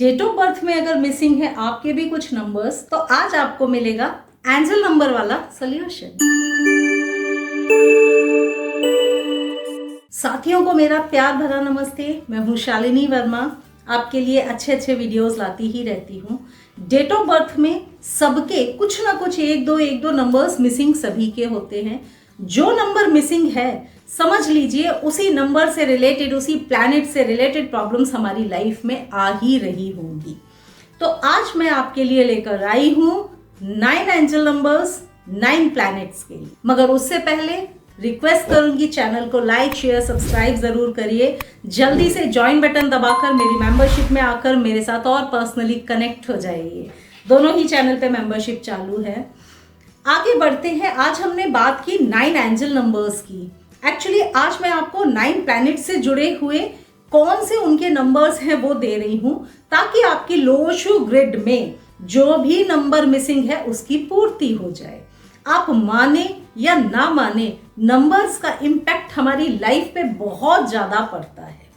Date of birth में अगर missing है आपके भी कुछ नंबर्स, तो आज आपको मिलेगा एंजल नंबर वाला सॉल्यूशन। साथियों को मेरा प्यार भरा नमस्ते। मैं हूँ शालिनी वर्मा, आपके लिए अच्छे अच्छे वीडियोस लाती ही रहती हूँ। डेट ऑफ बर्थ में सबके कुछ ना कुछ एक दो नंबर्स मिसिंग सभी के होते हैं। जो नंबर मिसिंग है समझ लीजिए उसी नंबर से रिलेटेड, उसी प्लैनेट से रिलेटेड प्रॉब्लम्स हमारी लाइफ में आ ही रही होंगी। तो आज मैं आपके लिए लेकर आई हूँ 9 एंजल नंबर्स 9 प्लैनेट्स के लिए। मगर उससे पहले रिक्वेस्ट करूंगी, चैनल को लाइक शेयर सब्सक्राइब जरूर करिए। जल्दी से ज्वाइन बटन दबाकर मेरी मेंबरशिप में आकर मेरे साथ और पर्सनली कनेक्ट हो जाइए। दोनों ही चैनल पे मेंबरशिप चालू है। आगे बढ़ते हैं। आज हमने बात की 9 एंजल नंबर्स की। एक्चुअली आज मैं आपको 9 प्लैनेट से जुड़े हुए कौन से उनके नंबर्स हैं वो दे रही हूं, ताकि आपकी लोशु ग्रिड में जो भी नंबर मिसिंग है उसकी पूर्ति हो जाए। आप माने या ना माने, नंबर्स का इम्पैक्ट हमारी लाइफ पे बहुत ज्यादा पड़ता है।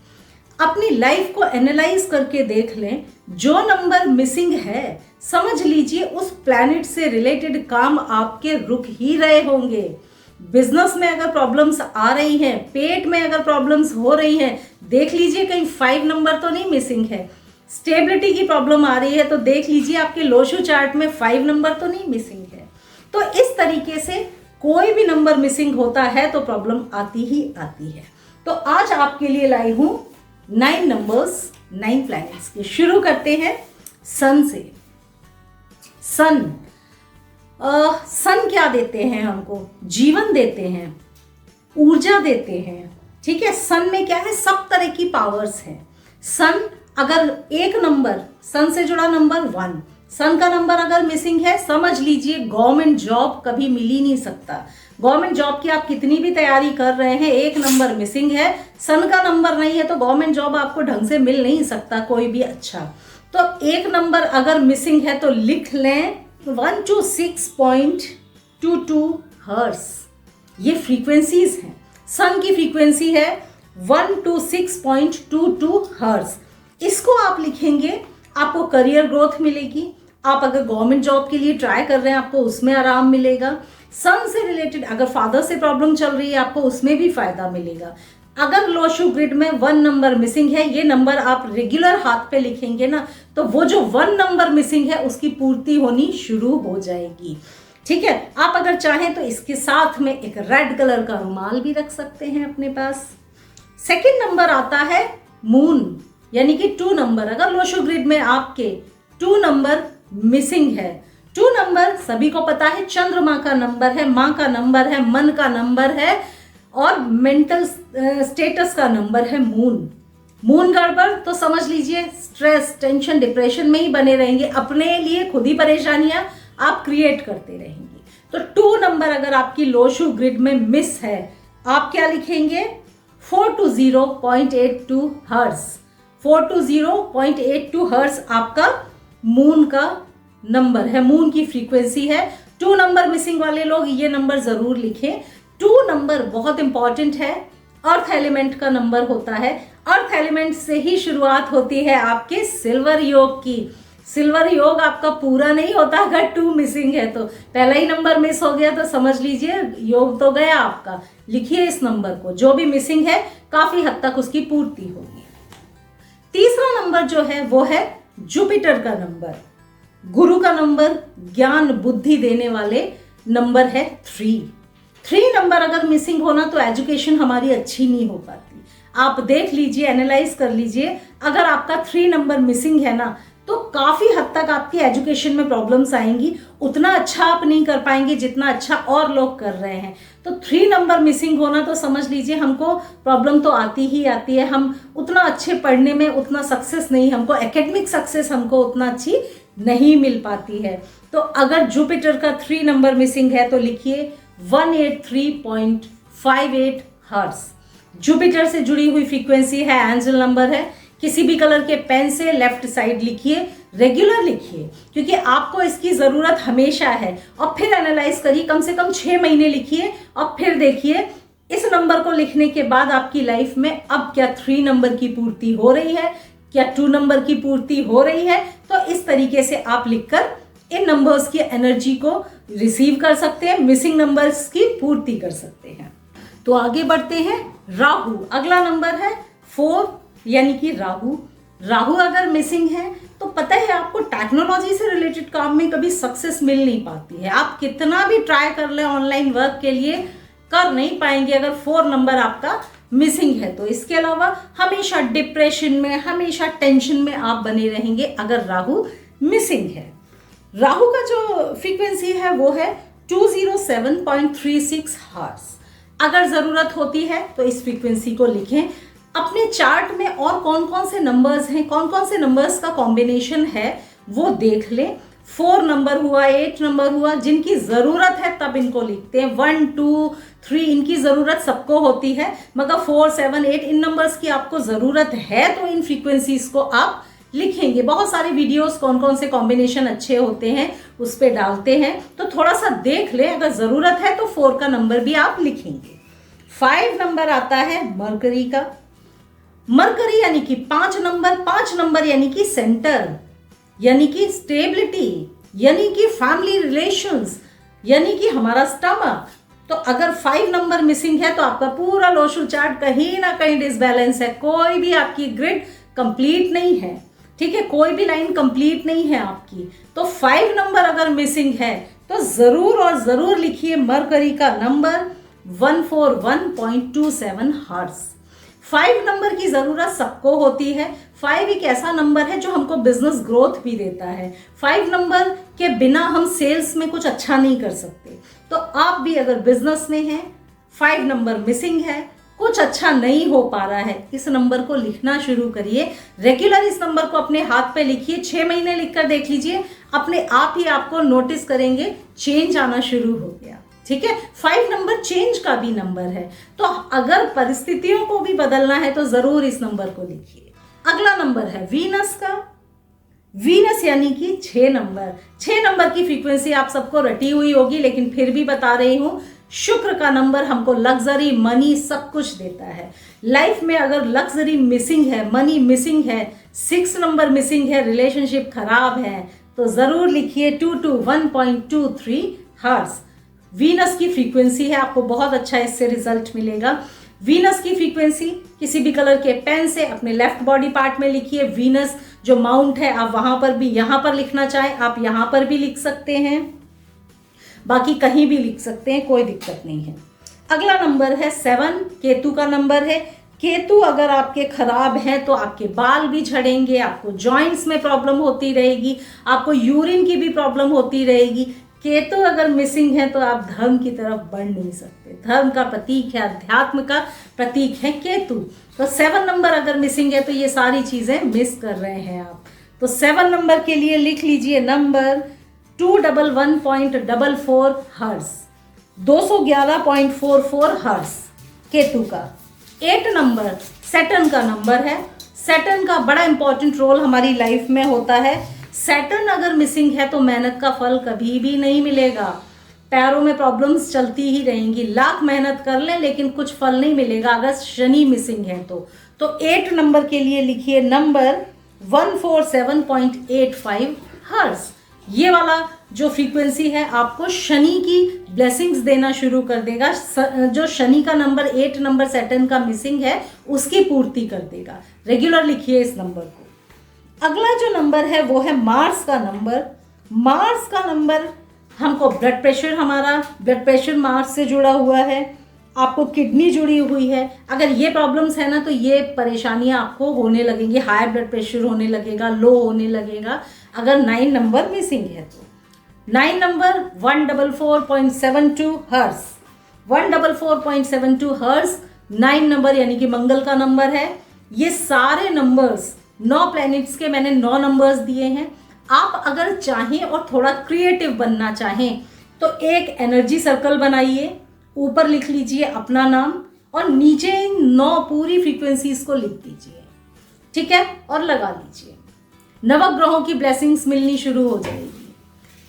अपनी लाइफ को एनालाइज करके देख लें, जो नंबर मिसिंग है समझ लीजिए उस प्लैनेट से रिलेटेड काम आपके रुक ही रहे होंगे। बिजनेस में अगर प्रॉब्लम्स आ रही हैं, पेट में अगर प्रॉब्लम्स हो रही हैं, देख लीजिए कहीं 5 नंबर तो नहीं मिसिंग है। स्टेबिलिटी की प्रॉब्लम आ रही है तो देख लीजिए आपके लोशु चार्ट में 5 नंबर तो नहीं मिसिंग है। तो इस तरीके से कोई भी नंबर मिसिंग होता है तो प्रॉब्लम आती ही आती है। तो आज आपके लिए लाई हूं 9 नंबर्स 9 प्लैनेट्स के। शुरू करते हैं सन से। सन क्या देते हैं हमको? जीवन देते हैं, ऊर्जा देते हैं। ठीक है, सन में क्या है? सब तरह की पावर्स हैं। सन अगर एक नंबर, सन से जुड़ा नंबर 1, सन का नंबर अगर मिसिंग है, समझ लीजिए गवर्नमेंट जॉब कभी मिल ही नहीं सकता। गवर्नमेंट जॉब की आप कितनी भी तैयारी कर रहे हैं, एक नंबर मिसिंग है, सन का नंबर नहीं है, तो गवर्नमेंट जॉब आपको ढंग से मिल नहीं सकता कोई भी अच्छा। तो एक नंबर अगर मिसिंग है तो लिख लें 126.22 हर्ट्ज। ये फ्रीक्वेंसीज हैं। सन की फ्रीक्वेंसी है 126.22 हर्ट्ज। इसको आप लिखेंगे, आपको करियर ग्रोथ मिलेगी। आप अगर गवर्नमेंट जॉब के लिए ट्राई कर रहे हैं आपको उसमें आराम मिलेगा। सन से रिलेटेड अगर फादर से प्रॉब्लम चल रही है आपको उसमें भी फायदा मिलेगा। अगर लोशु ग्रिड में 1 नंबर मिसिंग है, ये नंबर आप रेगुलर हाथ पे लिखेंगे ना, तो वो जो 1 नंबर मिसिंग है उसकी पूर्ति होनी शुरू हो जाएगी। ठीक है, आप अगर चाहें तो इसके साथ में एक रेड कलर का रुमाल भी रख सकते हैं अपने पास। सेकंड नंबर आता है मून, यानी कि 2 नंबर। अगर लोशु ग्रिड में आपके 2 नंबर मिसिंग है, 2 नंबर सभी को पता है चंद्रमा का नंबर है, माँ का नंबर है, मन का नंबर है और मेंटल स्टेटस का नंबर है मून गड़बड़ तो समझ लीजिए स्ट्रेस, टेंशन, डिप्रेशन में ही बने रहेंगे। अपने लिए खुद ही परेशानियां आप क्रिएट करते रहेंगे। तो 2 नंबर अगर आपकी लोशु ग्रिड में मिस है, आप क्या लिखेंगे? 420.82 हर्ट्ज। 420.82 हर्ट्ज आपका मून का नंबर है, मून की फ्रीक्वेंसी है। 2 नंबर मिसिंग वाले लोग ये नंबर जरूर लिखें। 2 नंबर बहुत इंपॉर्टेंट है, अर्थ एलिमेंट का नंबर होता है। अर्थ एलिमेंट से ही शुरुआत होती है आपके सिल्वर योग की। सिल्वर योग आपका पूरा नहीं होता अगर 2 मिसिंग है तो। पहला ही नंबर मिस हो गया तो समझ लीजिए योग तो गया आपका। लिखिए इस नंबर को, जो भी मिसिंग है काफी हद तक उसकी पूर्ति होगी। तीसरा नंबर जो है वो है जुपिटर का नंबर, गुरु का नंबर, ज्ञान बुद्धि देने वाले नंबर है 3 नंबर अगर मिसिंग होना तो एजुकेशन हमारी अच्छी नहीं हो पाती। आप देख लीजिए, एनालाइज कर लीजिए, अगर आपका 3 नंबर मिसिंग है ना तो काफी हद तक आपकी एजुकेशन में प्रॉब्लम्स आएंगी। उतना अच्छा आप नहीं कर पाएंगे जितना अच्छा और लोग कर रहे हैं। तो 3 नंबर मिसिंग होना तो समझ लीजिए हमको प्रॉब्लम तो आती ही आती है। हम उतना अच्छे पढ़ने में उतना सक्सेस नहीं, हमको एकेडमिक सक्सेस हमको उतना अच्छी नहीं मिल पाती है। तो अगर जुपिटर का 3 नंबर मिसिंग है तो लिखिए 183.58 हर्ट्ज। जुपिटर से जुड़ी हुई फ्रीक्वेंसी है, एंजल नंबर है। किसी भी कलर के पेन से लेफ्ट साइड लिखिए, रेगुलर लिखिए, क्योंकि आपको इसकी ज़रूरत हमेशा है। और फिर एनालाइज करिए, कम से कम 6 महीने लिखिए और फिर देखिए इस नंबर को लिखने के बाद आपकी लाइफ में अब क्या 3 नंबर की पूर्ति हो रही है, क्या 2 नंबर की पूर्ति हो रही है? तो इस तरीके से आप लिखकर इन नंबर्स की एनर्जी को रिसीव कर सकते हैं, मिसिंग नंबर्स की पूर्ति कर सकते हैं। तो आगे बढ़ते हैं। राहु अगला नंबर है 4, यानी कि राहु। राहु अगर मिसिंग है तो पता है आपको टेक्नोलॉजी से रिलेटेड काम में कभी सक्सेस मिल नहीं पाती है। आप कितना भी ट्राई कर ले ऑनलाइन वर्क के लिए, कर नहीं पाएंगे अगर 4 नंबर आपका मिसिंग है तो। इसके अलावा हमेशा डिप्रेशन में, हमेशा टेंशन में आप बने रहेंगे अगर राहु मिसिंग है। राहु का जो फ्रीक्वेंसी है वो है 207.36 हर्ट्ज। अगर जरूरत होती है तो इस फ्रीक्वेंसी को लिखें। अपने चार्ट में और कौन कौन से नंबर्स हैं, कौन कौन से नंबर्स का कॉम्बिनेशन है वो देख लें। 4 नंबर हुआ, 8 नंबर हुआ, जिनकी ज़रूरत है तब इनको लिखते हैं। 1, 2, 3 इनकी ज़रूरत सबको होती है, मगर 4, 7, 8 इन नंबर्स की आपको ज़रूरत है तो इन फ्रीक्वेंसीज को आप लिखेंगे। बहुत सारे वीडियोस कौन कौन से कॉम्बिनेशन अच्छे होते हैं उस पर डालते हैं, तो थोड़ा सा देख लें। अगर ज़रूरत है तो 4 का नंबर भी आप लिखेंगे। 5 नंबर आता है मरकरी का। मरकरी यानी कि 5 नंबर, 5 नंबर यानी कि सेंटर, यानी कि स्टेबिलिटी, यानी कि फैमिली रिलेशंस, यानी कि हमारा स्टमक। तो अगर 5 नंबर मिसिंग है तो आपका पूरा लोशल चार्ट कहीं ना कहीं डिसबैलेंस है। कोई भी आपकी ग्रिड कंप्लीट नहीं है, ठीक है, कोई भी लाइन कंप्लीट नहीं है आपकी। तो 5 नंबर अगर मिसिंग है तो जरूर और जरूर लिखिए मरकरी का नंबर 141.27 हर्ट्ज। 5 नंबर की जरूरत सबको होती है। 5 एक ऐसा नंबर है जो हमको बिजनेस ग्रोथ भी देता है। 5 नंबर के बिना हम सेल्स में कुछ अच्छा नहीं कर सकते। तो आप भी अगर बिजनेस में हैं, 5 नंबर मिसिंग है, कुछ अच्छा नहीं हो पा रहा है, इस नंबर को लिखना शुरू करिए। रेगुलर इस नंबर को अपने हाथ पे लिखिए। 6 महीने लिखकर देख लीजिए, अपने आप ही आपको नोटिस करेंगे चेंज आना शुरू हो गया। ठीक है, 5 नंबर चेंज का भी नंबर है, तो अगर परिस्थितियों को भी बदलना है तो जरूर इस नंबर को लिखिए। अगला नंबर है वीनस का। वीनस यानी कि 6 नंबर। 6 नंबर की फ्रीक्वेंसी आप सबको रटी हुई होगी, लेकिन फिर भी बता रही हूं। शुक्र का नंबर हमको लग्जरी, मनी सब कुछ देता है। लाइफ में अगर लग्जरी मिसिंग है, मनी मिसिंग है, 6 नंबर मिसिंग है, रिलेशनशिप खराब है, तो जरूर लिखिए 221.23 हर्ट्ज। वीनस की फ्रीक्वेंसी है, आपको बहुत अच्छा इससे रिजल्ट मिलेगा। वीनस की फ्रीक्वेंसी किसी भी कलर के पेन से अपने लेफ्ट बॉडी पार्ट में लिखिए। वीनस जो माउंट है आप वहां पर भी, यहां पर लिखना चाहें आप यहां पर भी लिख सकते हैं, बाकी कहीं भी लिख सकते हैं, कोई दिक्कत नहीं है। अगला नंबर है 7, केतु का नंबर है। केतु अगर आपके खराब हैं तो आपके बाल भी झड़ेंगे, आपको जॉइंट्स में प्रॉब्लम होती रहेगी, आपको यूरिन की भी प्रॉब्लम होती रहेगी। केतु अगर मिसिंग है तो आप धर्म की तरफ बढ़ नहीं सकते। धर्म का प्रतीक है, अध्यात्म का प्रतीक है केतु। तो 7 नंबर अगर मिसिंग है तो ये सारी चीजें मिस कर रहे हैं आप। तो 7 नंबर के लिए लिख लीजिए नंबर 211.44 हर्ट्ज, 211.44 हर्ट्ज केतु का। 8 नंबर सैटर्न का नंबर है। सैटर्न का बड़ा इंपॉर्टेंट रोल हमारी लाइफ में होता है। सैटर्न अगर मिसिंग है तो मेहनत का फल कभी भी नहीं मिलेगा। पैरों में प्रॉब्लम्स चलती ही रहेंगी, लाख मेहनत कर लें लेकिन कुछ फल नहीं मिलेगा अगर शनि मिसिंग है तो। 8 नंबर के लिए लिखिए नंबर 147.85 हर्ट्ज। ये वाला जो फ्रीक्वेंसी है आपको शनि की ब्लेसिंग्स देना शुरू कर देगा। जो शनि का नंबर 8 नंबर सैटर्न का मिसिंग है उसकी पूर्ति कर देगा। रेगुलर लिखिए इस नंबर को। अगला जो नंबर है वो है मार्स का नंबर। मार्स का नंबर हमको ब्लड प्रेशर, हमारा ब्लड प्रेशर मार्स से जुड़ा हुआ है। आपको किडनी जुड़ी हुई है। अगर ये प्रॉब्लम्स है ना तो ये परेशानियां आपको होने लगेंगी। हाई ब्लड प्रेशर होने लगेगा, लो होने लगेगा अगर 9 नंबर मिसिंग है तो। 9 नंबर 144.72 हर्ट्ज, 144.72 हर्ट्ज 9 नंबर यानी कि मंगल का नंबर है। ये सारे नंबर्स 9 प्लैनेट्स के मैंने 9 नंबर्स दिए हैं। आप अगर चाहें और थोड़ा क्रिएटिव बनना चाहें तो एक एनर्जी सर्कल बनाइए, ऊपर लिख लीजिए अपना नाम और नीचे इन 9 पूरी फ्रीक्वेंसीज को लिख दीजिए, ठीक है, और लगा लीजिए। नवग्रहों की ब्लेसिंग्स मिलनी शुरू हो जाएगी।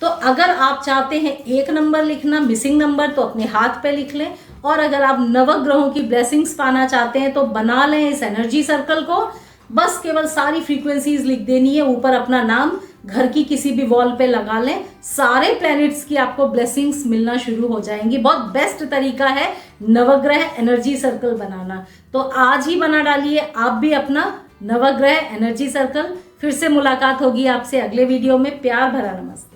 तो अगर आप चाहते हैं 1 नंबर लिखना, मिसिंग नंबर, तो अपने हाथ पे लिख लें। और अगर आप नवग्रहों की ब्लेसिंग्स पाना चाहते हैं तो बना लें इस एनर्जी सर्कल को, बस केवल सारी फ्रीक्वेंसीज लिख देनी है, ऊपर अपना नाम घर की किसी भी वॉल पे लगा लें, सारे प्लैनेट्स की आपको ब्लेसिंग्स मिलना शुरू हो जाएंगी। बहुत बेस्ट तरीका है नवग्रह एनर्जी सर्कल बनाना। तो आज ही बना डालिए आप भी अपना नवग्रह एनर्जी सर्कल। फिर से मुलाकात होगी आपसे अगले वीडियो में। प्यार भरा नमस्ते।